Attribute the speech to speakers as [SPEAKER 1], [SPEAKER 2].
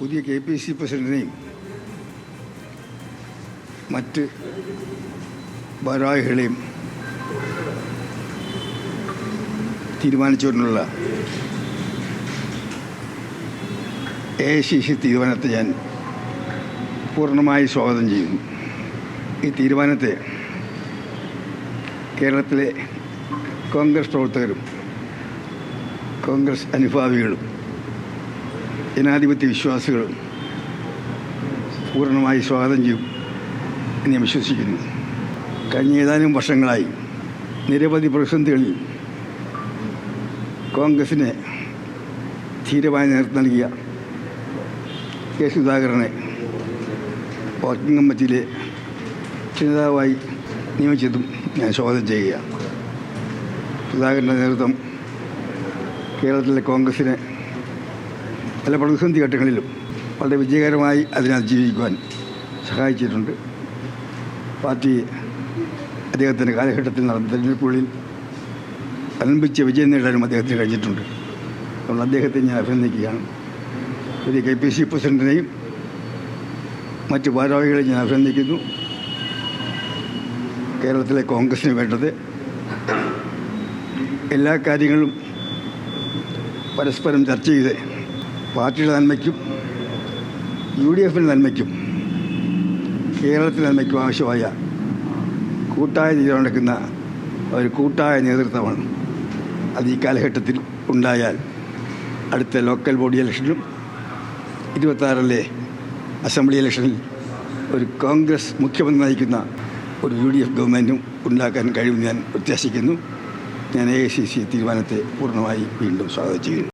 [SPEAKER 1] പുതിയ KPCC പ്രസിഡന്റിനെയും മറ്റ് ഭാരവാഹികളെയും തീരുമാനിച്ചുകൊണ്ടുള്ള AICC തീരുമാനത്തെ ഞാൻ പൂർണ്ണമായി സ്വാഗതം ചെയ്യുന്നു. ഈ തീരുമാനത്തെ കേരളത്തിലെ കോൺഗ്രസ് പ്രവർത്തകരും കോൺഗ്രസ് അനുഭാവികളും ജനാധിപത്യ വിശ്വാസികളും പൂർണ്ണമായി സ്വാഗതം ചെയ്യും എന്ന് ഞാൻ വിശ്വസിക്കുന്നു. കഴിഞ്ഞ ഏതാനും വർഷങ്ങളായി നിരവധി പ്രതിസന്ധികളിൽ കോൺഗ്രസിന് ധീരമായ നേതൃത്വം നൽകിയ കെ സുധാകരനെ വർക്കിംഗ് കമ്മിറ്റിയിലെ നേതാവായി നിയമിച്ചതും ഞാൻ സ്വാഗതം ചെയ്യുക. സുധാകരൻ്റെ നേതൃത്വം കേരളത്തിലെ കോൺഗ്രസിനെ പല പ്രതിസന്ധി ഘട്ടങ്ങളിലും വളരെ വിജയകരമായി അതിനെ അതിജീവിക്കുവാൻ സഹായിച്ചിട്ടുണ്ട്. പാർട്ടി അദ്ദേഹത്തിൻ്റെ കാലഘട്ടത്തിൽ നടന്ന തെരഞ്ഞെടുപ്പുകളിൽ അലമ്പിച്ച വിജയം നേടാനും അദ്ദേഹത്തിന് കഴിഞ്ഞിട്ടുണ്ട്. അതുകൊണ്ട് അദ്ദേഹത്തെ ഞാൻ അഭിനന്ദിക്കുകയാണ്. പുതിയ KPCC പ്രസിഡന്റിനെയും മറ്റ് ഭാരവാഹികളെയും ഞാൻ അഭിനന്ദിക്കുന്നു. കേരളത്തിലെ കോൺഗ്രസിന് വേണ്ടത് എല്ലാ കാര്യങ്ങളും പരസ്പരം ചർച്ച ചെയ്ത് പാർട്ടിയുടെ നന്മയ്ക്കും UDFിൻ്റെ നന്മയ്ക്കും കേരളത്തിൻ്റെ നന്മയ്ക്കും ആവശ്യമായ കൂട്ടായ തീരുമാനമെടുക്കുന്ന ഒരു കൂട്ടായ നേതൃത്വമാണ്. അത് ഈ കാലഘട്ടത്തിൽ ഉണ്ടായാൽ അടുത്ത ലോക്കൽ ബോഡി ഇലക്ഷനും 26 അസംബ്ലി ഇലക്ഷനിൽ ഒരു കോൺഗ്രസ് മുഖ്യമന്ത്രി നയിക്കുന്ന ഒരു UDF ഗവൺമെൻറ്റും ഉണ്ടാക്കാൻ കഴിയുമെന്ന് ഞാൻ പ്രത്യാശിക്കുന്നു. ഞാൻ AICC തീരുമാനത്തെ പൂർണ്ണമായി വീണ്ടും സ്വാഗതം ചെയ്യുന്നു.